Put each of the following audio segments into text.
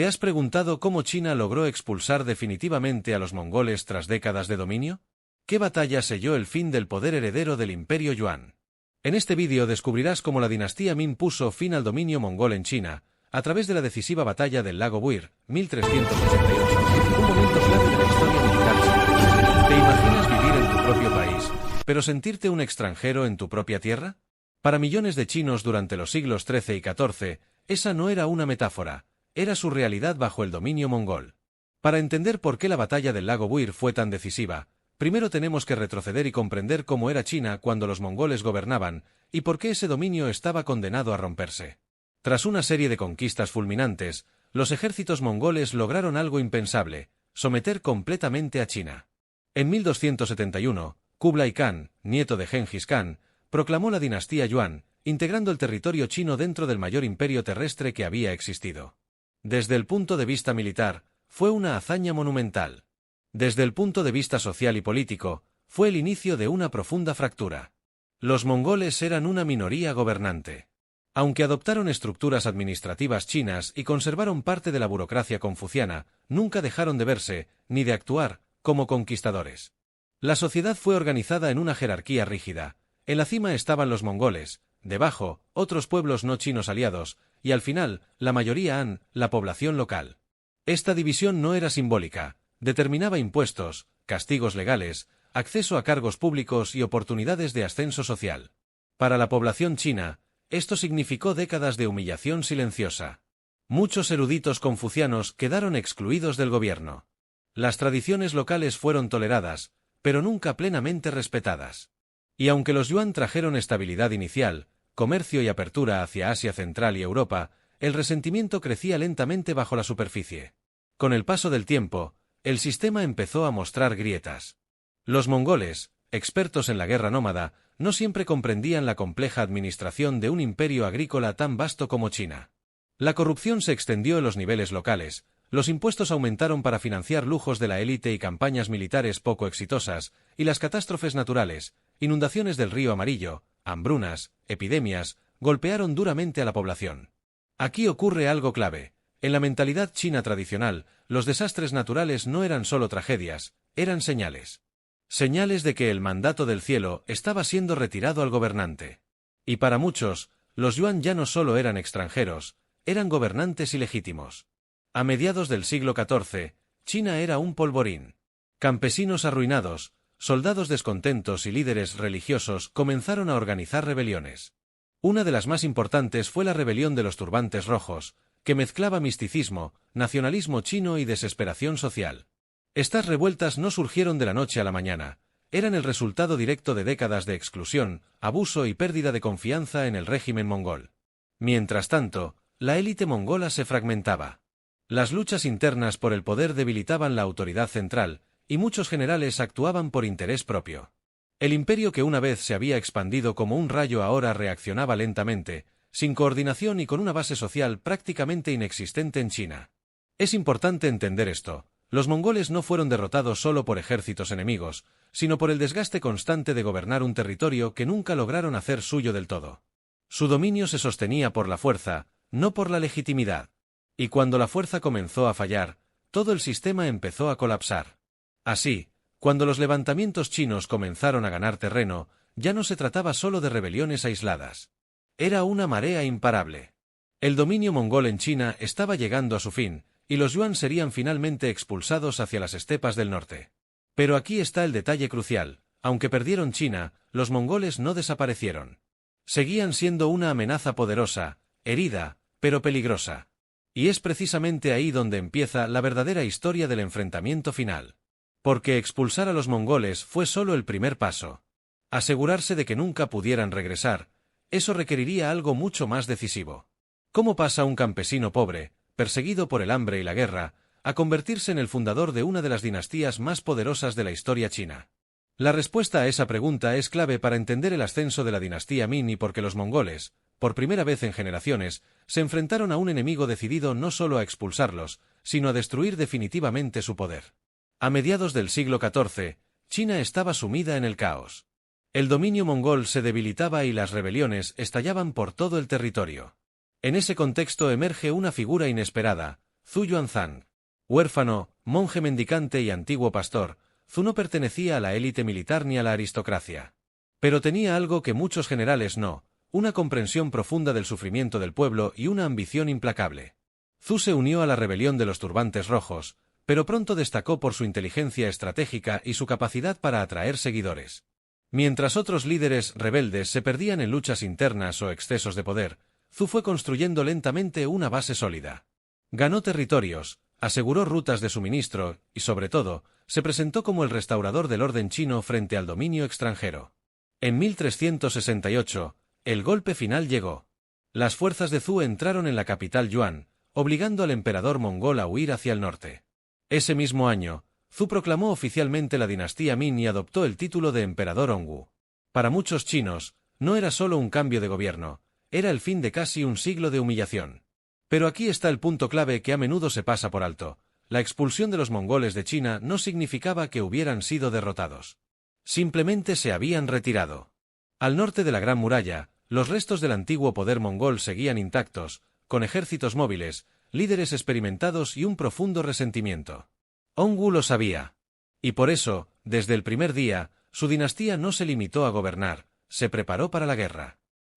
¿Te has preguntado cómo China logró expulsar definitivamente a los mongoles tras décadas de dominio? ¿Qué batalla selló el fin del poder heredero del Imperio Yuan? En este vídeo descubrirás cómo la dinastía Ming puso fin al dominio mongol en China, a través de la decisiva batalla del lago Buir, 1388, un momento clave de la historia militar china. ¿Te imaginas vivir en tu propio país, pero sentirte un extranjero en tu propia tierra? Para millones de chinos durante los siglos XIII y XIV, esa no era una metáfora, era su realidad bajo el dominio mongol. Para entender por qué la batalla del lago Buir fue tan decisiva, primero tenemos que retroceder y comprender cómo era China cuando los mongoles gobernaban, y por qué ese dominio estaba condenado a romperse. Tras una serie de conquistas fulminantes, los ejércitos mongoles lograron algo impensable: someter completamente a China. En 1271, Kublai Khan, nieto de Genghis Khan, proclamó la dinastía Yuan, integrando el territorio chino dentro del mayor imperio terrestre que había existido. Desde el punto de vista militar, fue una hazaña monumental. Desde el punto de vista social y político, fue el inicio de una profunda fractura. Los mongoles eran una minoría gobernante. Aunque adoptaron estructuras administrativas chinas y conservaron parte de la burocracia confuciana, nunca dejaron de verse, ni de actuar, como conquistadores. La sociedad fue organizada en una jerarquía rígida. En la cima estaban los mongoles, debajo, otros pueblos no chinos aliados, y al final, la mayoría Han, la población local. Esta división no era simbólica, determinaba impuestos, castigos legales, acceso a cargos públicos y oportunidades de ascenso social. Para la población china, esto significó décadas de humillación silenciosa. Muchos eruditos confucianos quedaron excluidos del gobierno. Las tradiciones locales fueron toleradas, pero nunca plenamente respetadas. Y aunque los Yuan trajeron estabilidad inicial, comercio y apertura hacia Asia Central y Europa, el resentimiento crecía lentamente bajo la superficie. Con el paso del tiempo, el sistema empezó a mostrar grietas. Los mongoles, expertos en la guerra nómada, no siempre comprendían la compleja administración de un imperio agrícola tan vasto como China. La corrupción se extendió en los niveles locales, los impuestos aumentaron para financiar lujos de la élite y campañas militares poco exitosas, y las catástrofes naturales, inundaciones del río Amarillo, hambrunas, epidemias, golpearon duramente a la población. Aquí ocurre algo clave. En la mentalidad china tradicional, los desastres naturales no eran solo tragedias, eran señales. Señales de que el mandato del cielo estaba siendo retirado al gobernante. Y para muchos, los Yuan ya no solo eran extranjeros, eran gobernantes ilegítimos. A mediados del siglo XIV, China era un polvorín. Campesinos arruinados, soldados descontentos y líderes religiosos comenzaron a organizar rebeliones. Una de las más importantes fue la rebelión de los turbantes rojos, que mezclaba misticismo, nacionalismo chino y desesperación social. Estas revueltas no surgieron de la noche a la mañana, eran el resultado directo de décadas de exclusión, abuso y pérdida de confianza en el régimen mongol. Mientras tanto, la élite mongola se fragmentaba. Las luchas internas por el poder debilitaban la autoridad central, y muchos generales actuaban por interés propio. El imperio que una vez se había expandido como un rayo ahora reaccionaba lentamente, sin coordinación y con una base social prácticamente inexistente en China. Es importante entender esto. Los mongoles no fueron derrotados solo por ejércitos enemigos, sino por el desgaste constante de gobernar un territorio que nunca lograron hacer suyo del todo. Su dominio se sostenía por la fuerza, no por la legitimidad. Y cuando la fuerza comenzó a fallar, todo el sistema empezó a colapsar. Así, cuando los levantamientos chinos comenzaron a ganar terreno, ya no se trataba solo de rebeliones aisladas. Era una marea imparable. El dominio mongol en China estaba llegando a su fin, y los Yuan serían finalmente expulsados hacia las estepas del norte. Pero aquí está el detalle crucial: aunque perdieron China, los mongoles no desaparecieron. Seguían siendo una amenaza poderosa, herida, pero peligrosa. Y es precisamente ahí donde empieza la verdadera historia del enfrentamiento final. Porque expulsar a los mongoles fue solo el primer paso. Asegurarse de que nunca pudieran regresar, eso requeriría algo mucho más decisivo. ¿Cómo pasa un campesino pobre, perseguido por el hambre y la guerra, a convertirse en el fundador de una de las dinastías más poderosas de la historia china? La respuesta a esa pregunta es clave para entender el ascenso de la dinastía Ming y por qué los mongoles, por primera vez en generaciones, se enfrentaron a un enemigo decidido no solo a expulsarlos, sino a destruir definitivamente su poder. A mediados del siglo XIV, China estaba sumida en el caos. El dominio mongol se debilitaba y las rebeliones estallaban por todo el territorio. En ese contexto emerge una figura inesperada, Zhu Yuanzhang. Huérfano, monje mendicante y antiguo pastor, Zhu no pertenecía a la élite militar ni a la aristocracia. Pero tenía algo que muchos generales no, una comprensión profunda del sufrimiento del pueblo y una ambición implacable. Zhu se unió a la rebelión de los turbantes rojos, pero pronto destacó por su inteligencia estratégica y su capacidad para atraer seguidores. Mientras otros líderes rebeldes se perdían en luchas internas o excesos de poder, Zhu fue construyendo lentamente una base sólida. Ganó territorios, aseguró rutas de suministro y, sobre todo, se presentó como el restaurador del orden chino frente al dominio extranjero. En 1368, el golpe final llegó. Las fuerzas de Zhu entraron en la capital Yuan, obligando al emperador mongol a huir hacia el norte. Ese mismo año, Zhu proclamó oficialmente la dinastía Min y adoptó el título de emperador Hongwu. Para muchos chinos, no era solo un cambio de gobierno, era el fin de casi un siglo de humillación. Pero aquí está el punto clave que a menudo se pasa por alto: la expulsión de los mongoles de China no significaba que hubieran sido derrotados. Simplemente se habían retirado. Al norte de la Gran Muralla, los restos del antiguo poder mongol seguían intactos, con ejércitos móviles, líderes experimentados y un profundo resentimiento. Hongwu lo sabía. Y por eso, desde el primer día, su dinastía no se limitó a gobernar, se preparó para la guerra.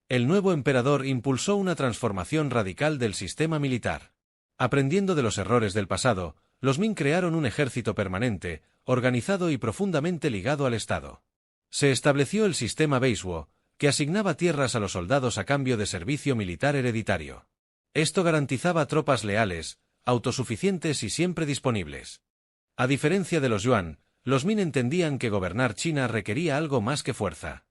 El nuevo emperador impulsó una transformación radical del sistema militar. Aprendiendo de los errores del pasado, los Min crearon un ejército permanente, organizado y profundamente ligado al Estado. Se estableció el sistema Beisuo, que asignaba tierras a los soldados a cambio de servicio militar hereditario. Esto garantizaba tropas leales, autosuficientes y siempre disponibles. A diferencia de los Yuan, los Min entendían que gobernar China requería algo más que fuerza.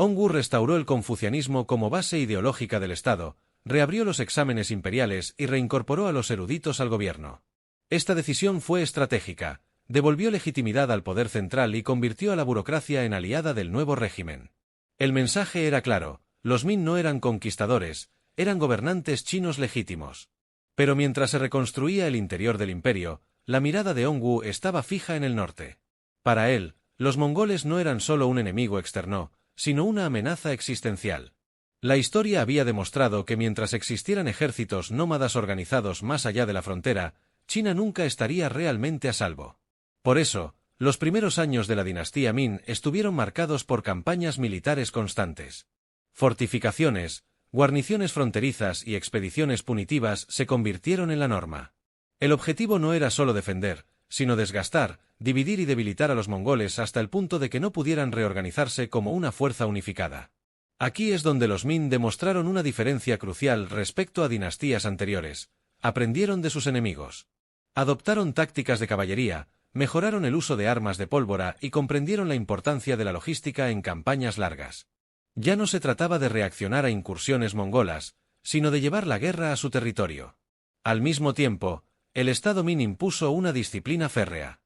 Hongwu restauró el confucianismo como base ideológica del Estado, reabrió los exámenes imperiales y reincorporó a los eruditos al gobierno. Esta decisión fue estratégica, devolvió legitimidad al poder central y convirtió a la burocracia en aliada del nuevo régimen. El mensaje era claro: los Min no eran conquistadores, eran gobernantes chinos legítimos. Pero mientras se reconstruía el interior del imperio, la mirada de Hongwu estaba fija en el norte. Para él, los mongoles no eran solo un enemigo externo, sino una amenaza existencial. La historia había demostrado que mientras existieran ejércitos nómadas organizados más allá de la frontera, China nunca estaría realmente a salvo. Por eso, los primeros años de la dinastía Min estuvieron marcados por campañas militares constantes. Fortificaciones, guarniciones fronterizas y expediciones punitivas se convirtieron en la norma. El objetivo no era solo defender, sino desgastar, dividir y debilitar a los mongoles hasta el punto de que no pudieran reorganizarse como una fuerza unificada. Aquí es donde los Min demostraron una diferencia crucial respecto a dinastías anteriores: aprendieron de sus enemigos. Adoptaron tácticas de caballería, mejoraron el uso de armas de pólvora y comprendieron la importancia de la logística en campañas largas. Ya no se trataba de reaccionar a incursiones mongolas, sino de llevar la guerra a su territorio. Al mismo tiempo, el Estado Min impuso una disciplina férrea.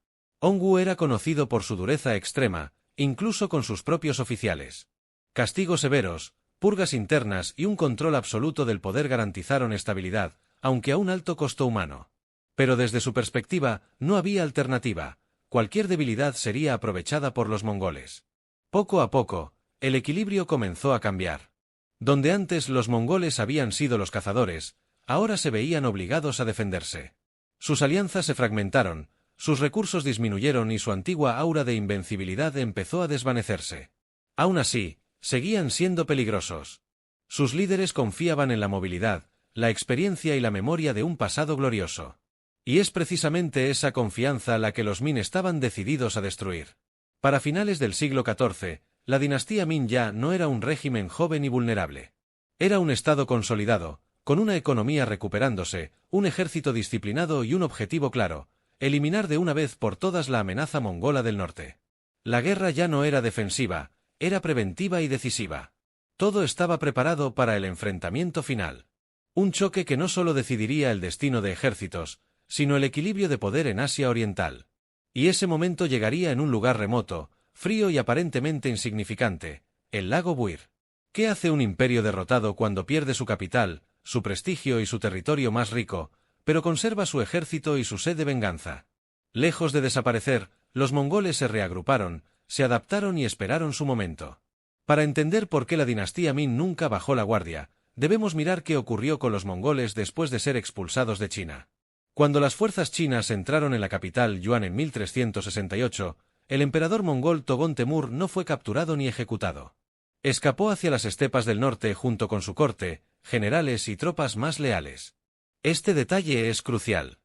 Hongwu era conocido por su dureza extrema, incluso con sus propios oficiales. Castigos severos, purgas internas y un control absoluto del poder garantizaron estabilidad, aunque a un alto costo humano. Pero desde su perspectiva, no había alternativa: cualquier debilidad sería aprovechada por los mongoles. Poco a poco, el equilibrio comenzó a cambiar. Donde antes los mongoles habían sido los cazadores, ahora se veían obligados a defenderse. Sus alianzas se fragmentaron, sus recursos disminuyeron y su antigua aura de invencibilidad empezó a desvanecerse. Aún así, seguían siendo peligrosos. Sus líderes confiaban en la movilidad, la experiencia y la memoria de un pasado glorioso. Y es precisamente esa confianza la que los Min estaban decididos a destruir. Para finales del siglo XIV, la dinastía Min ya no era un régimen joven y vulnerable. Era un estado consolidado, con una economía recuperándose, un ejército disciplinado y un objetivo claro: eliminar de una vez por todas la amenaza mongola del norte. La guerra ya no era defensiva, era preventiva y decisiva. Todo estaba preparado para el enfrentamiento final. Un choque que no solo decidiría el destino de ejércitos, sino el equilibrio de poder en Asia Oriental. Y ese momento llegaría en un lugar remoto, frío y aparentemente insignificante: el lago Buir. ¿Qué hace un imperio derrotado cuando pierde su capital, su prestigio y su territorio más rico, pero conserva su ejército y su sed de venganza? Lejos de desaparecer, los mongoles se reagruparon, se adaptaron y esperaron su momento. Para entender por qué la dinastía Min nunca bajó la guardia, debemos mirar qué ocurrió con los mongoles después de ser expulsados de China. Cuando las fuerzas chinas entraron en la capital Yuan en 1368, el emperador mongol Togón Temür no fue capturado ni ejecutado. Escapó hacia las estepas del norte junto con su corte, generales y tropas más leales. Este detalle es crucial.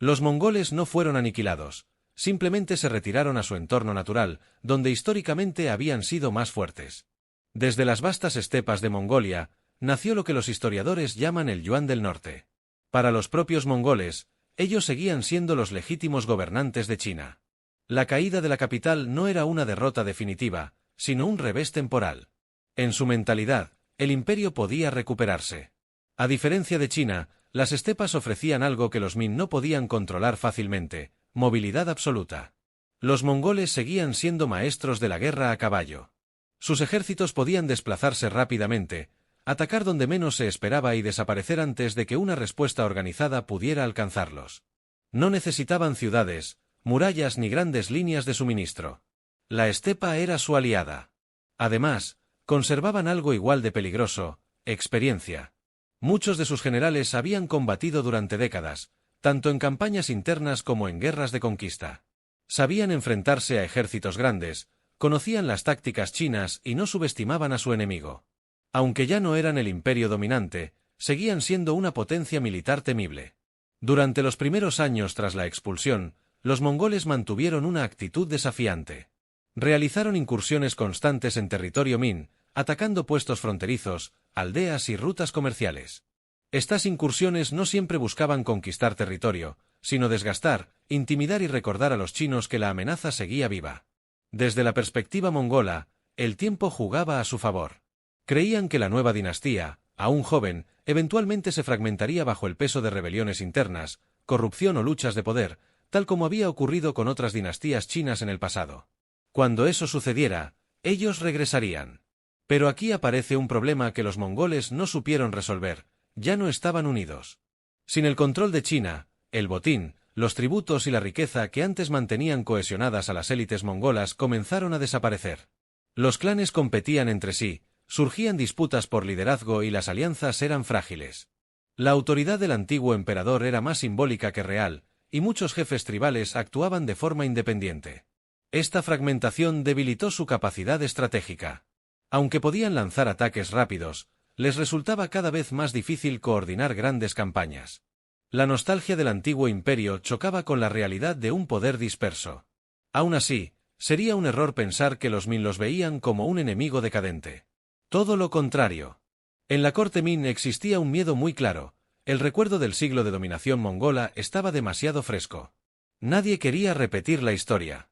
Los mongoles no fueron aniquilados, simplemente se retiraron a su entorno natural, donde históricamente habían sido más fuertes. Desde las vastas estepas de Mongolia, nació lo que los historiadores llaman el Yuan del Norte. Para los propios mongoles, ellos seguían siendo los legítimos gobernantes de China. La caída de la capital no era una derrota definitiva, sino un revés temporal. En su mentalidad, el imperio podía recuperarse. A diferencia de China, las estepas ofrecían algo que los Min no podían controlar fácilmente: movilidad absoluta. Los mongoles seguían siendo maestros de la guerra a caballo. Sus ejércitos podían desplazarse rápidamente, atacar donde menos se esperaba y desaparecer antes de que una respuesta organizada pudiera alcanzarlos. No necesitaban ciudades, murallas ni grandes líneas de suministro. La estepa era su aliada. Además, conservaban algo igual de peligroso: experiencia. Muchos de sus generales habían combatido durante décadas, tanto en campañas internas como en guerras de conquista. Sabían enfrentarse a ejércitos grandes, conocían las tácticas chinas y no subestimaban a su enemigo. Aunque ya no eran el imperio dominante, seguían siendo una potencia militar temible. Durante los primeros años tras la expulsión, los mongoles mantuvieron una actitud desafiante. Realizaron incursiones constantes en territorio Min, atacando puestos fronterizos, aldeas y rutas comerciales. Estas incursiones no siempre buscaban conquistar territorio, sino desgastar, intimidar y recordar a los chinos que la amenaza seguía viva. Desde la perspectiva mongola, el tiempo jugaba a su favor. Creían que la nueva dinastía, aún joven, eventualmente se fragmentaría bajo el peso de rebeliones internas, corrupción o luchas de poder, tal como había ocurrido con otras dinastías chinas en el pasado. Cuando eso sucediera, ellos regresarían. Pero aquí aparece un problema que los mongoles no supieron resolver: ya no estaban unidos. Sin el control de China, el botín, los tributos y la riqueza que antes mantenían cohesionadas a las élites mongolas comenzaron a desaparecer. Los clanes competían entre sí, surgían disputas por liderazgo y las alianzas eran frágiles. La autoridad del antiguo emperador era más simbólica que real, y muchos jefes tribales actuaban de forma independiente. Esta fragmentación debilitó su capacidad estratégica. Aunque podían lanzar ataques rápidos, les resultaba cada vez más difícil coordinar grandes campañas. La nostalgia del antiguo imperio chocaba con la realidad de un poder disperso. Aún así, sería un error pensar que los Min los veían como un enemigo decadente. Todo lo contrario. En la corte Min existía un miedo muy claro: el recuerdo del siglo de dominación mongola estaba demasiado fresco. Nadie quería repetir la historia.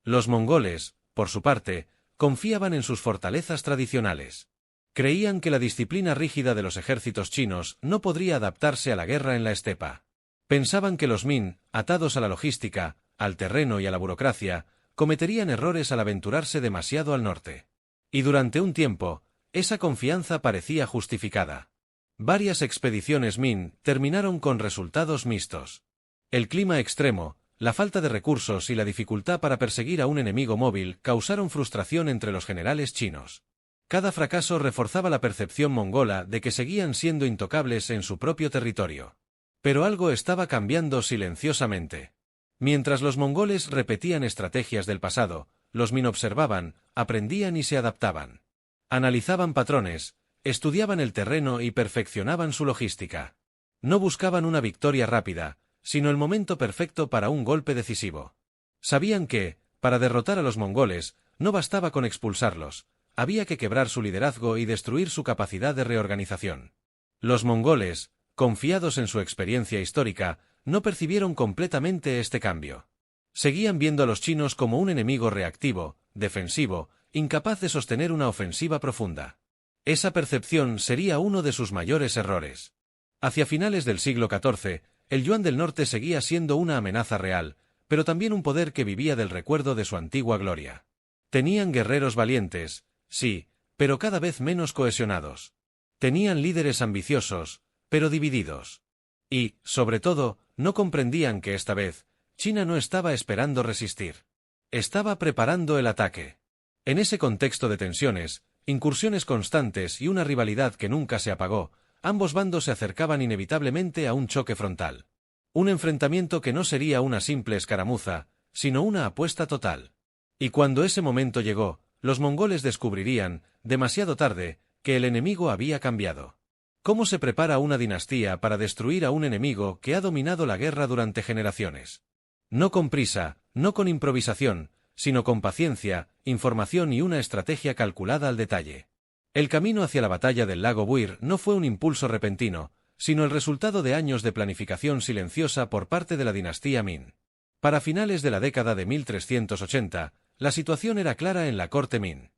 Los mongoles, por su parte, confiaban en sus fortalezas tradicionales. Creían que la disciplina rígida de los ejércitos chinos no podría adaptarse a la guerra en la estepa. Pensaban que los Min, atados a la logística, al terreno y a la burocracia, cometerían errores al aventurarse demasiado al norte. Y durante un tiempo, esa confianza parecía justificada. Varias expediciones Min terminaron con resultados mixtos. El clima extremo, la falta de recursos y la dificultad para perseguir a un enemigo móvil causaron frustración entre los generales chinos. Cada fracaso reforzaba la percepción mongola de que seguían siendo intocables en su propio territorio. Pero algo estaba cambiando silenciosamente. Mientras los mongoles repetían estrategias del pasado, los Min observaban, aprendían y se adaptaban. Analizaban patrones, estudiaban el terreno y perfeccionaban su logística. No buscaban una victoria rápida, sino el momento perfecto para un golpe decisivo. Sabían que, para derrotar a los mongoles, no bastaba con expulsarlos, había que quebrar su liderazgo y destruir su capacidad de reorganización. Los mongoles, confiados en su experiencia histórica, no percibieron completamente este cambio. Seguían viendo a los chinos como un enemigo reactivo, defensivo, incapaz de sostener una ofensiva profunda. Esa percepción sería uno de sus mayores errores. Hacia finales del siglo XIV, el Yuan del Norte seguía siendo una amenaza real, pero también un poder que vivía del recuerdo de su antigua gloria. Tenían guerreros valientes, sí, pero cada vez menos cohesionados. Tenían líderes ambiciosos, pero divididos. Y, sobre todo, no comprendían que esta vez, China no estaba esperando resistir. Estaba preparando el ataque. En ese contexto de tensiones, incursiones constantes y una rivalidad que nunca se apagó, ambos bandos se acercaban inevitablemente a un choque frontal. Un enfrentamiento que no sería una simple escaramuza, sino una apuesta total. Y cuando ese momento llegó, los mongoles descubrirían, demasiado tarde, que el enemigo había cambiado. ¿Cómo se prepara una dinastía para destruir a un enemigo que ha dominado la guerra durante generaciones? No con prisa, no con improvisación, sino con paciencia, información y una estrategia calculada al detalle. El camino hacia la batalla del lago Buir no fue un impulso repentino, sino el resultado de años de planificación silenciosa por parte de la dinastía Min. Para finales de la década de 1380, la situación era clara en la corte Min.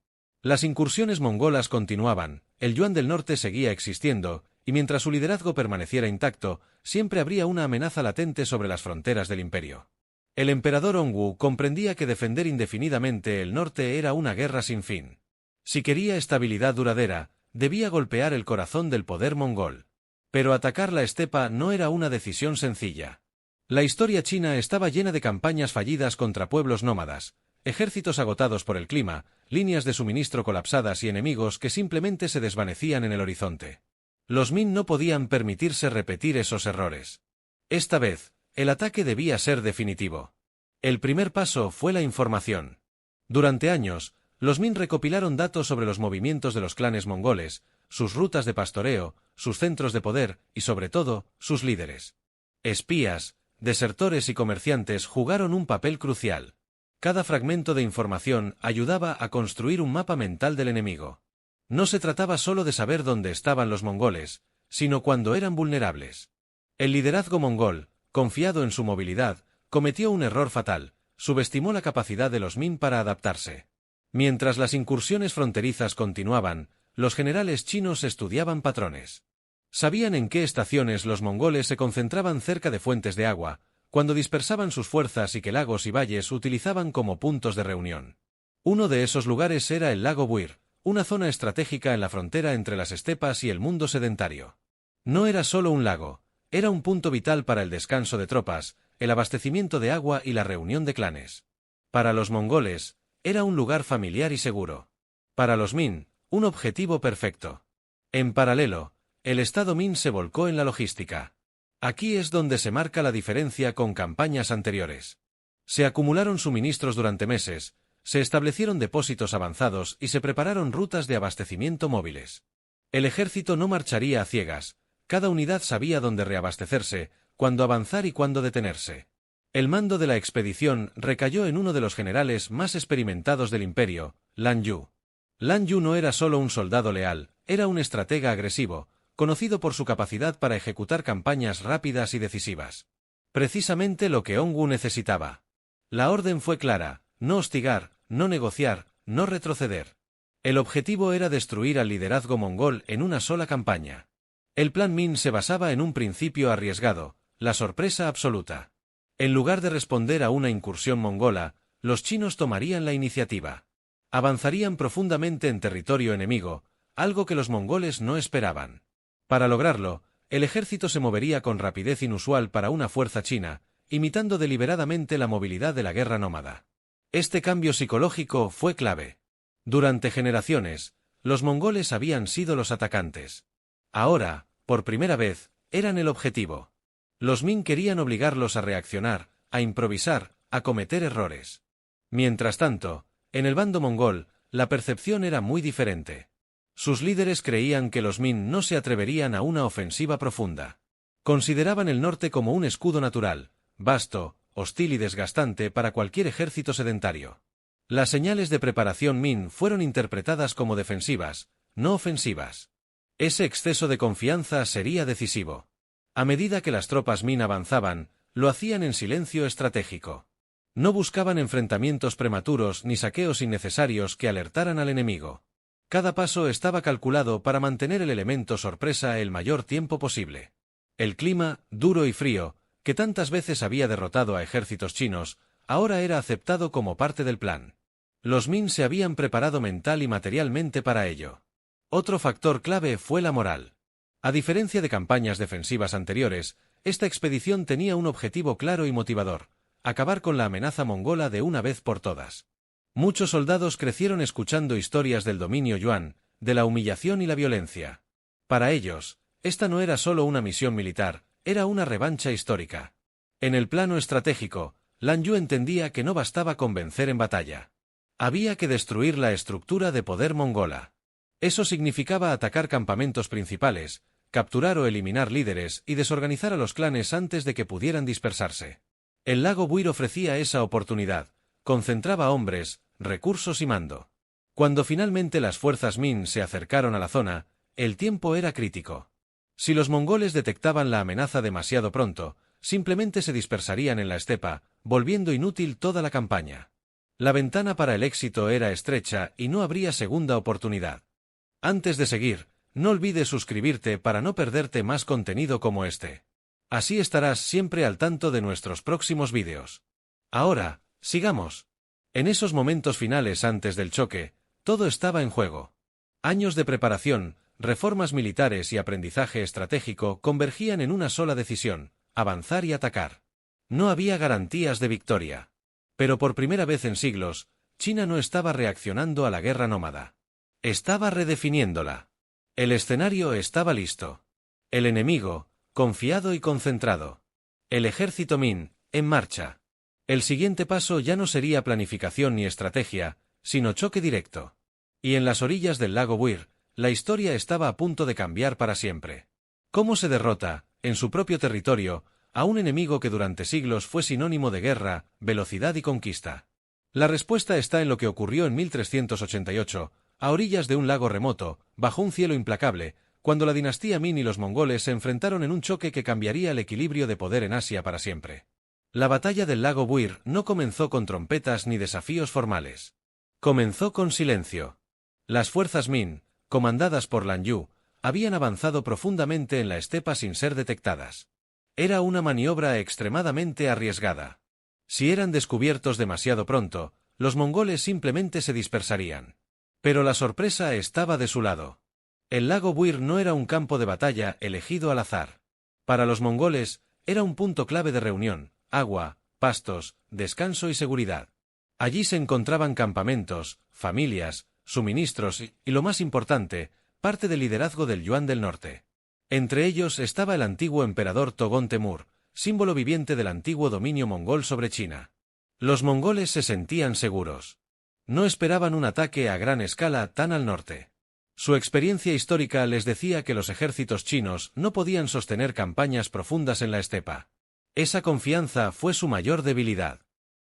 Las incursiones mongolas continuaban, el Yuan del norte seguía existiendo, y mientras su liderazgo permaneciera intacto, siempre habría una amenaza latente sobre las fronteras del imperio. El emperador Hongwu comprendía que defender indefinidamente el norte era una guerra sin fin. Si quería estabilidad duradera, debía golpear el corazón del poder mongol. Pero atacar la estepa no era una decisión sencilla. La historia china estaba llena de campañas fallidas contra pueblos nómadas, ejércitos agotados por el clima, líneas de suministro colapsadas y enemigos que simplemente se desvanecían en el horizonte. Los Min no podían permitirse repetir esos errores. Esta vez, el ataque debía ser definitivo. El primer paso fue la información. Durante años, los Min recopilaron datos sobre los movimientos de los clanes mongoles, sus rutas de pastoreo, sus centros de poder y, sobre todo, sus líderes. Espías, desertores y comerciantes jugaron un papel crucial. Cada fragmento de información ayudaba a construir un mapa mental del enemigo. No se trataba solo de saber dónde estaban los mongoles, sino cuándo eran vulnerables. El liderazgo mongol, confiado en su movilidad, cometió un error fatal: subestimó la capacidad de los Min para adaptarse. Mientras las incursiones fronterizas continuaban, los generales chinos estudiaban patrones. Sabían en qué estaciones los mongoles se concentraban cerca de fuentes de agua, cuando dispersaban sus fuerzas y qué lagos y valles utilizaban como puntos de reunión. Uno de esos lugares era el lago Buir, una zona estratégica en la frontera entre las estepas y el mundo sedentario. No era solo un lago, era un punto vital para el descanso de tropas, el abastecimiento de agua y la reunión de clanes. Para los mongoles, era un lugar familiar y seguro. Para los Min, un objetivo perfecto. En paralelo, el Estado Min se volcó en la logística. Aquí es donde se marca la diferencia con campañas anteriores. Se acumularon suministros durante meses, se establecieron depósitos avanzados y se prepararon rutas de abastecimiento móviles. El ejército no marcharía a ciegas, cada unidad sabía dónde reabastecerse, cuándo avanzar y cuándo detenerse. El mando de la expedición recayó en uno de los generales más experimentados del imperio, Lan Yu. Lan Yu no era solo un soldado leal, era un estratega agresivo, conocido por su capacidad para ejecutar campañas rápidas y decisivas. Precisamente lo que Hongwu necesitaba. La orden fue clara: no hostigar, no negociar, no retroceder. El objetivo era destruir al liderazgo mongol en una sola campaña. El plan Min se basaba en un principio arriesgado: la sorpresa absoluta. En lugar de responder a una incursión mongola, los chinos tomarían la iniciativa. Avanzarían profundamente en territorio enemigo, algo que los mongoles no esperaban. Para lograrlo, el ejército se movería con rapidez inusual para una fuerza china, imitando deliberadamente la movilidad de la guerra nómada. Este cambio psicológico fue clave. Durante generaciones, los mongoles habían sido los atacantes. Ahora, por primera vez, eran el objetivo. Los Min querían obligarlos a reaccionar, a improvisar, a cometer errores. Mientras tanto, en el bando mongol, la percepción era muy diferente. Sus líderes creían que los Min no se atreverían a una ofensiva profunda. Consideraban el norte como un escudo natural, vasto, hostil y desgastante para cualquier ejército sedentario. Las señales de preparación Min fueron interpretadas como defensivas, no ofensivas. Ese exceso de confianza sería decisivo. A medida que las tropas Min avanzaban, lo hacían en silencio estratégico. No buscaban enfrentamientos prematuros ni saqueos innecesarios que alertaran al enemigo. Cada paso estaba calculado para mantener el elemento sorpresa el mayor tiempo posible. El clima, duro y frío, que tantas veces había derrotado a ejércitos chinos, ahora era aceptado como parte del plan. Los Min se habían preparado mental y materialmente para ello. Otro factor clave fue la moral. A diferencia de campañas defensivas anteriores, esta expedición tenía un objetivo claro y motivador: acabar con la amenaza mongola de una vez por todas. Muchos soldados crecieron escuchando historias del dominio Yuan, de la humillación y la violencia. Para ellos, esta no era solo una misión militar, era una revancha histórica. En el plano estratégico, Lan Yu entendía que no bastaba con vencer en batalla. Había que destruir la estructura de poder mongola. Eso significaba atacar campamentos principales, capturar o eliminar líderes y desorganizar a los clanes antes de que pudieran dispersarse. El lago Buir ofrecía esa oportunidad, concentraba hombres, recursos y mando. Cuando finalmente las fuerzas Min se acercaron a la zona, el tiempo era crítico. Si los mongoles detectaban la amenaza demasiado pronto, simplemente se dispersarían en la estepa, volviendo inútil toda la campaña. La ventana para el éxito era estrecha y no habría segunda oportunidad. Antes de seguir, no olvides suscribirte para no perderte más contenido como este. Así estarás siempre al tanto de nuestros próximos vídeos. Ahora, sigamos. En esos momentos finales antes del choque, todo estaba en juego. Años de preparación, reformas militares y aprendizaje estratégico convergían en una sola decisión: avanzar y atacar. No había garantías de victoria. Pero por primera vez en siglos, China no estaba reaccionando a la guerra nómada. Estaba redefiniéndola. El escenario estaba listo. El enemigo, confiado y concentrado. El ejército Min, en marcha. El siguiente paso ya no sería planificación ni estrategia, sino choque directo. Y en las orillas del lago Buir, la historia estaba a punto de cambiar para siempre. ¿Cómo se derrota, en su propio territorio, a un enemigo que durante siglos fue sinónimo de guerra, velocidad y conquista? La respuesta está en lo que ocurrió en 1388, a orillas de un lago remoto, bajo un cielo implacable, cuando la dinastía Min y los mongoles se enfrentaron en un choque que cambiaría el equilibrio de poder en Asia para siempre. La batalla del lago Buir no comenzó con trompetas ni desafíos formales. Comenzó con silencio. Las fuerzas Min, comandadas por Lan Yu, habían avanzado profundamente en la estepa sin ser detectadas. Era una maniobra extremadamente arriesgada. Si eran descubiertos demasiado pronto, los mongoles simplemente se dispersarían. Pero la sorpresa estaba de su lado. El lago Buir no era un campo de batalla elegido al azar. Para los mongoles, era un punto clave de reunión, agua, pastos, descanso y seguridad. Allí se encontraban campamentos, familias, suministros y, lo más importante, parte del liderazgo del Yuan del Norte. Entre ellos estaba el antiguo emperador Togón Temür, símbolo viviente del antiguo dominio mongol sobre China. Los mongoles se sentían seguros. No esperaban un ataque a gran escala tan al norte. Su experiencia histórica les decía que los ejércitos chinos no podían sostener campañas profundas en la estepa. Esa confianza fue su mayor debilidad.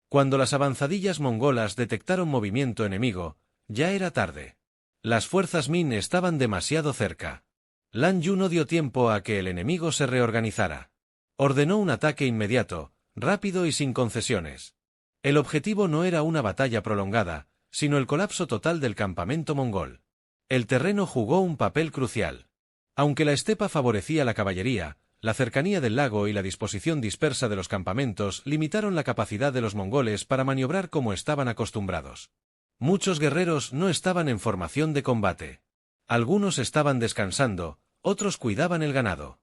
Cuando las avanzadillas mongolas detectaron movimiento enemigo, ya era tarde. Las fuerzas Min estaban demasiado cerca. Lan Yu no dio tiempo a que el enemigo se reorganizara. Ordenó un ataque inmediato, rápido y sin concesiones. El objetivo no era una batalla prolongada, sino el colapso total del campamento mongol. El terreno jugó un papel crucial. Aunque la estepa favorecía la caballería, la cercanía del lago y la disposición dispersa de los campamentos limitaron la capacidad de los mongoles para maniobrar como estaban acostumbrados. Muchos guerreros no estaban en formación de combate. Algunos estaban descansando, otros cuidaban el ganado.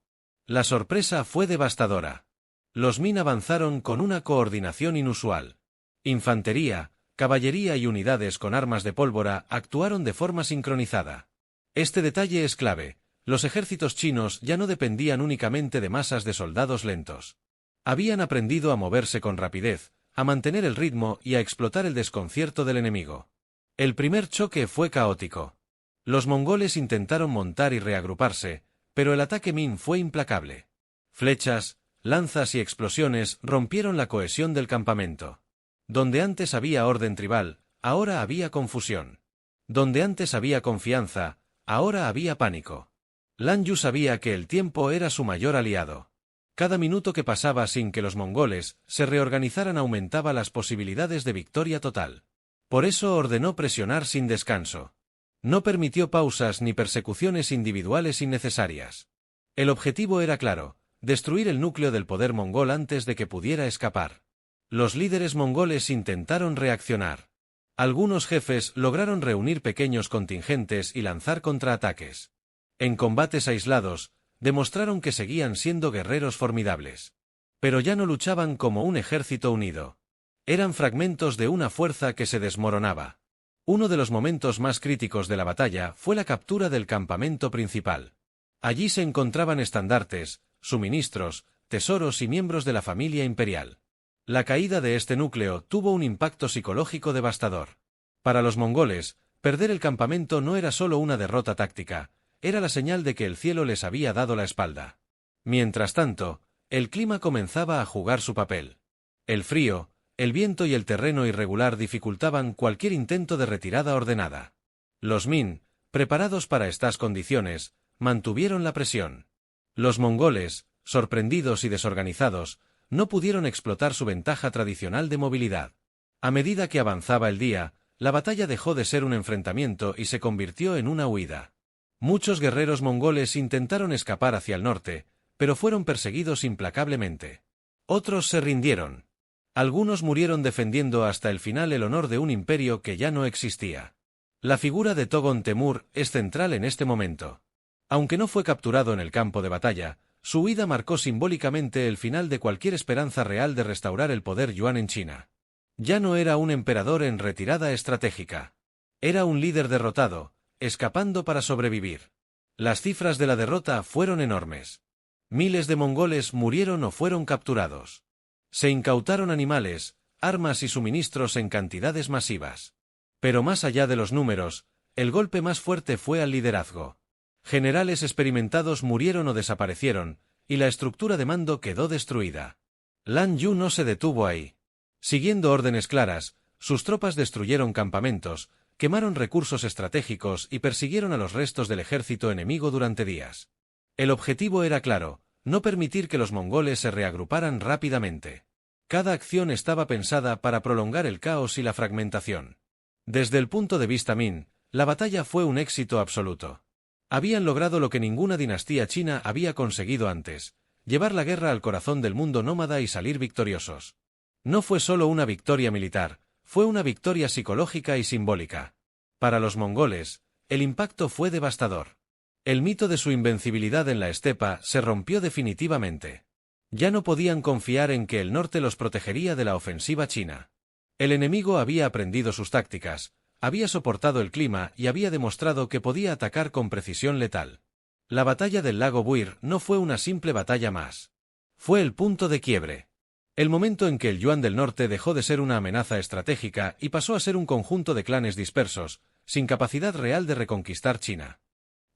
La sorpresa fue devastadora. Los Min avanzaron con una coordinación inusual. Infantería, caballería y unidades con armas de pólvora actuaron de forma sincronizada. Este detalle es clave. Los ejércitos chinos ya no dependían únicamente de masas de soldados lentos. Habían aprendido a moverse con rapidez, a mantener el ritmo y a explotar el desconcierto del enemigo. El primer choque fue caótico. Los mongoles intentaron montar y reagruparse, pero el ataque Min fue implacable. Flechas, lanzas y explosiones rompieron la cohesión del campamento. Donde antes había orden tribal, ahora había confusión. Donde antes había confianza, ahora había pánico. Lan Yu sabía que el tiempo era su mayor aliado. Cada minuto que pasaba sin que los mongoles se reorganizaran aumentaba las posibilidades de victoria total. Por eso ordenó presionar sin descanso. No permitió pausas ni persecuciones individuales innecesarias. El objetivo era claro: destruir el núcleo del poder mongol antes de que pudiera escapar. Los líderes mongoles intentaron reaccionar. Algunos jefes lograron reunir pequeños contingentes y lanzar contraataques. En combates aislados, demostraron que seguían siendo guerreros formidables. Pero ya no luchaban como un ejército unido. Eran fragmentos de una fuerza que se desmoronaba. Uno de los momentos más críticos de la batalla fue la captura del campamento principal. Allí se encontraban estandartes, suministros, tesoros y miembros de la familia imperial. La caída de este núcleo tuvo un impacto psicológico devastador. Para los mongoles, perder el campamento no era solo una derrota táctica, era la señal de que el cielo les había dado la espalda. Mientras tanto, el clima comenzaba a jugar su papel. El frío, el viento y el terreno irregular dificultaban cualquier intento de retirada ordenada. Los Min, preparados para estas condiciones, mantuvieron la presión. Los mongoles, sorprendidos y desorganizados, no pudieron explotar su ventaja tradicional de movilidad. A medida que avanzaba el día, la batalla dejó de ser un enfrentamiento y se convirtió en una huida. Muchos guerreros mongoles intentaron escapar hacia el norte, pero fueron perseguidos implacablemente. Otros se rindieron. Algunos murieron defendiendo hasta el final el honor de un imperio que ya no existía. La figura de Togon Temür es central en este momento. Aunque no fue capturado en el campo de batalla, su huida marcó simbólicamente el final de cualquier esperanza real de restaurar el poder Yuan en China. Ya no era un emperador en retirada estratégica. Era un líder derrotado, escapando para sobrevivir. Las cifras de la derrota fueron enormes. Miles de mongoles murieron o fueron capturados. Se incautaron animales, armas y suministros en cantidades masivas. Pero más allá de los números, el golpe más fuerte fue al liderazgo. Generales experimentados murieron o desaparecieron, y la estructura de mando quedó destruida. Lan Yu no se detuvo ahí. Siguiendo órdenes claras, sus tropas destruyeron campamentos, quemaron recursos estratégicos y persiguieron a los restos del ejército enemigo durante días. El objetivo era claro, no permitir que los mongoles se reagruparan rápidamente. Cada acción estaba pensada para prolongar el caos y la fragmentación. Desde el punto de vista Min, la batalla fue un éxito absoluto. Habían logrado lo que ninguna dinastía china había conseguido antes, llevar la guerra al corazón del mundo nómada y salir victoriosos. No fue solo una victoria militar, fue una victoria psicológica y simbólica. Para los mongoles, el impacto fue devastador. El mito de su invencibilidad en la estepa se rompió definitivamente. Ya no podían confiar en que el norte los protegería de la ofensiva china. El enemigo había aprendido sus tácticas, había soportado el clima y había demostrado que podía atacar con precisión letal. La batalla del lago Buir no fue una simple batalla más. Fue el punto de quiebre. El momento en que el Yuan del Norte dejó de ser una amenaza estratégica y pasó a ser un conjunto de clanes dispersos, sin capacidad real de reconquistar China.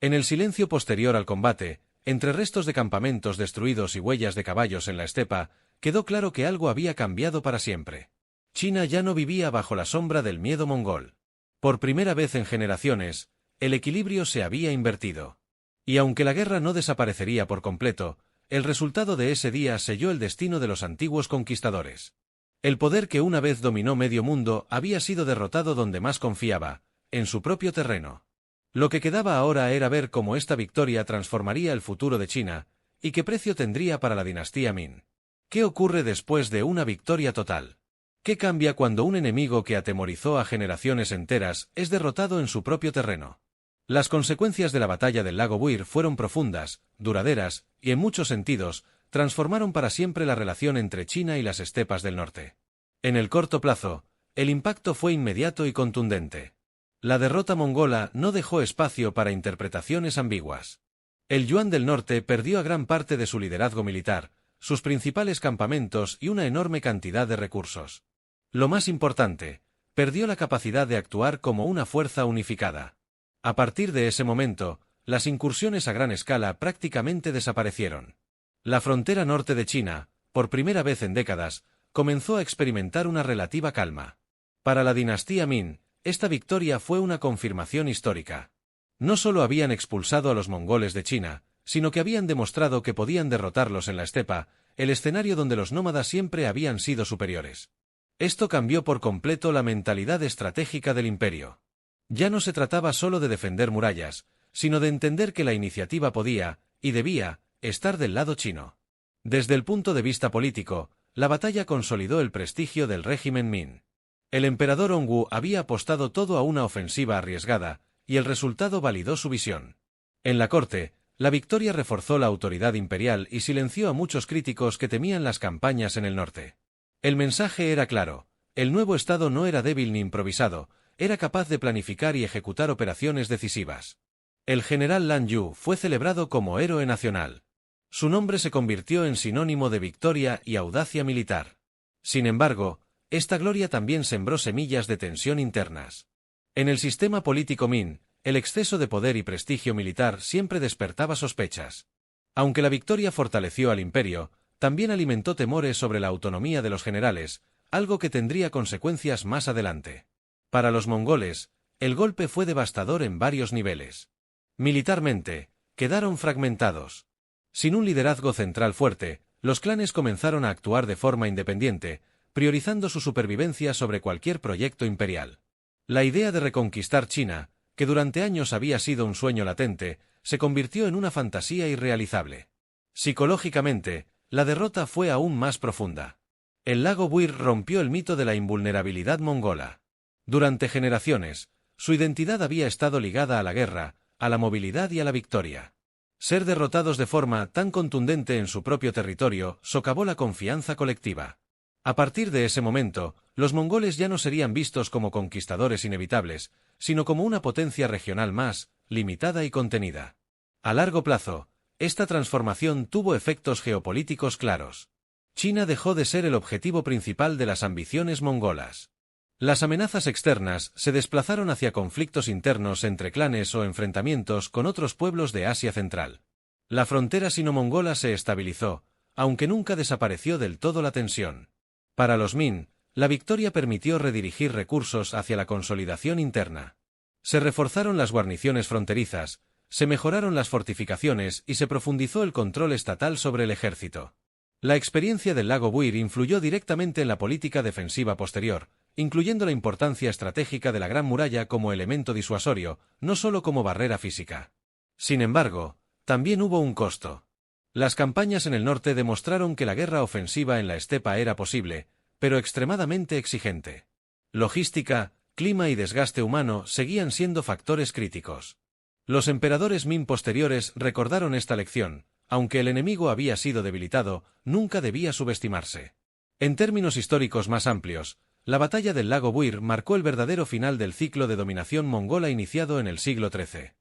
En el silencio posterior al combate, entre restos de campamentos destruidos y huellas de caballos en la estepa, quedó claro que algo había cambiado para siempre. China ya no vivía bajo la sombra del miedo mongol. Por primera vez en generaciones, el equilibrio se había invertido. Y aunque la guerra no desaparecería por completo, el resultado de ese día selló el destino de los antiguos conquistadores. El poder que una vez dominó medio mundo había sido derrotado donde más confiaba, en su propio terreno. Lo que quedaba ahora era ver cómo esta victoria transformaría el futuro de China, y qué precio tendría para la dinastía Min. ¿Qué ocurre después de una victoria total? ¿Qué cambia cuando un enemigo que atemorizó a generaciones enteras es derrotado en su propio terreno? Las consecuencias de la batalla del lago Buir fueron profundas, duraderas, y en muchos sentidos, transformaron para siempre la relación entre China y las estepas del norte. En el corto plazo, el impacto fue inmediato y contundente. La derrota mongola no dejó espacio para interpretaciones ambiguas. El Yuan del Norte perdió a gran parte de su liderazgo militar, sus principales campamentos y una enorme cantidad de recursos. Lo más importante, perdió la capacidad de actuar como una fuerza unificada. A partir de ese momento, las incursiones a gran escala prácticamente desaparecieron. La frontera norte de China, por primera vez en décadas, comenzó a experimentar una relativa calma. Para la dinastía Min, esta victoria fue una confirmación histórica. No solo habían expulsado a los mongoles de China, sino que habían demostrado que podían derrotarlos en la estepa, el escenario donde los nómadas siempre habían sido superiores. Esto cambió por completo la mentalidad estratégica del imperio. Ya no se trataba solo de defender murallas, sino de entender que la iniciativa podía, y debía, estar del lado chino. Desde el punto de vista político, la batalla consolidó el prestigio del régimen Min. El emperador Hongwu había apostado todo a una ofensiva arriesgada, y el resultado validó su visión. En la corte, la victoria reforzó la autoridad imperial y silenció a muchos críticos que temían las campañas en el norte. El mensaje era claro, el nuevo estado no era débil ni improvisado, era capaz de planificar y ejecutar operaciones decisivas. El general Lan Yu fue celebrado como héroe nacional. Su nombre se convirtió en sinónimo de victoria y audacia militar. Sin embargo, esta gloria también sembró semillas de tensión internas. En el sistema político Min, el exceso de poder y prestigio militar siempre despertaba sospechas. Aunque la victoria fortaleció al imperio, también alimentó temores sobre la autonomía de los generales, algo que tendría consecuencias más adelante. Para los mongoles, el golpe fue devastador en varios niveles. Militarmente, quedaron fragmentados. Sin un liderazgo central fuerte, los clanes comenzaron a actuar de forma independiente, priorizando su supervivencia sobre cualquier proyecto imperial. La idea de reconquistar China, que durante años había sido un sueño latente, se convirtió en una fantasía irrealizable. Psicológicamente, la derrota fue aún más profunda. El lago Buir rompió el mito de la invulnerabilidad mongola. Durante generaciones, su identidad había estado ligada a la guerra, a la movilidad y a la victoria. Ser derrotados de forma tan contundente en su propio territorio socavó la confianza colectiva. A partir de ese momento, los mongoles ya no serían vistos como conquistadores inevitables, sino como una potencia regional más, limitada y contenida. A largo plazo, esta transformación tuvo efectos geopolíticos claros. China dejó de ser el objetivo principal de las ambiciones mongolas. Las amenazas externas se desplazaron hacia conflictos internos entre clanes o enfrentamientos con otros pueblos de Asia Central. La frontera sino-mongola se estabilizó, aunque nunca desapareció del todo la tensión. Para los Min, la victoria permitió redirigir recursos hacia la consolidación interna. Se reforzaron las guarniciones fronterizas, se mejoraron las fortificaciones y se profundizó el control estatal sobre el ejército. La experiencia del lago Buir influyó directamente en la política defensiva posterior, incluyendo la importancia estratégica de la Gran Muralla como elemento disuasorio, no solo como barrera física. Sin embargo, también hubo un costo. Las campañas en el norte demostraron que la guerra ofensiva en la estepa era posible, pero extremadamente exigente. Logística, clima y desgaste humano seguían siendo factores críticos. Los emperadores Min posteriores recordaron esta lección, aunque el enemigo había sido debilitado, nunca debía subestimarse. En términos históricos más amplios, la batalla del lago Buir marcó el verdadero final del ciclo de dominación mongola iniciado en el siglo XIII.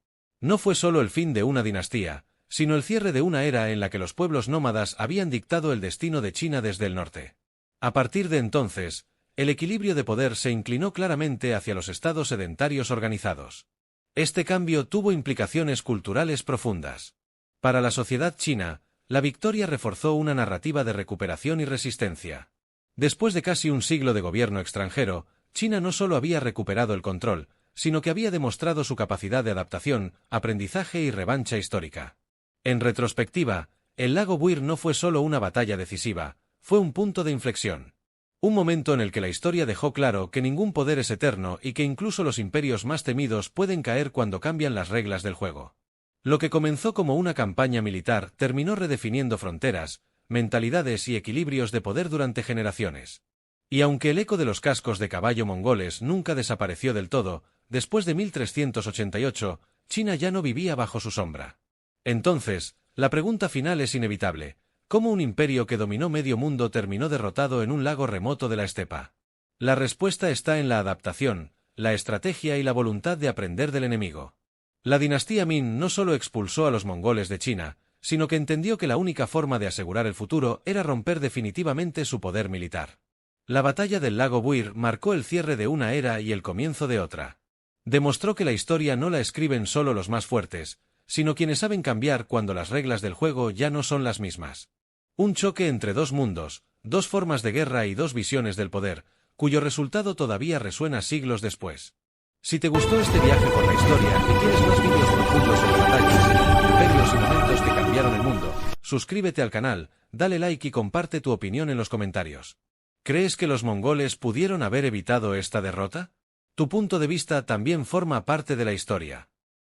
No fue solo el fin de una dinastía, sino el cierre de una era en la que los pueblos nómadas habían dictado el destino de China desde el norte. A partir de entonces, el equilibrio de poder se inclinó claramente hacia los estados sedentarios organizados. Este cambio tuvo implicaciones culturales profundas. Para la sociedad china, la victoria reforzó una narrativa de recuperación y resistencia. Después de casi un siglo de gobierno extranjero, China no solo había recuperado el control, sino que había demostrado su capacidad de adaptación, aprendizaje y revancha histórica. En retrospectiva, el lago Buir no fue solo una batalla decisiva, fue un punto de inflexión. Un momento en el que la historia dejó claro que ningún poder es eterno y que incluso los imperios más temidos pueden caer cuando cambian las reglas del juego. Lo que comenzó como una campaña militar terminó redefiniendo fronteras, mentalidades y equilibrios de poder durante generaciones. Y aunque el eco de los cascos de caballo mongoles nunca desapareció del todo, después de 1388, China ya no vivía bajo su sombra. Entonces, la pregunta final es inevitable: ¿cómo un imperio que dominó medio mundo terminó derrotado en un lago remoto de la estepa? La respuesta está en la adaptación, la estrategia y la voluntad de aprender del enemigo. La dinastía Min no solo expulsó a los mongoles de China, sino que entendió que la única forma de asegurar el futuro era romper definitivamente su poder militar. La batalla del lago Buir marcó el cierre de una era y el comienzo de otra. Demostró que la historia no la escriben solo los más fuertes, sino quienes saben cambiar cuando las reglas del juego ya no son las mismas. Un choque entre dos mundos, dos formas de guerra y dos visiones del poder, cuyo resultado todavía resuena siglos después. Si te gustó este viaje por la historia y quieres más vídeos profundos sobre batallas, imperios y momentos que cambiaron el mundo, suscríbete al canal, dale like y comparte tu opinión en los comentarios. ¿Crees que los mongoles pudieron haber evitado esta derrota? Tu punto de vista también forma parte de la historia.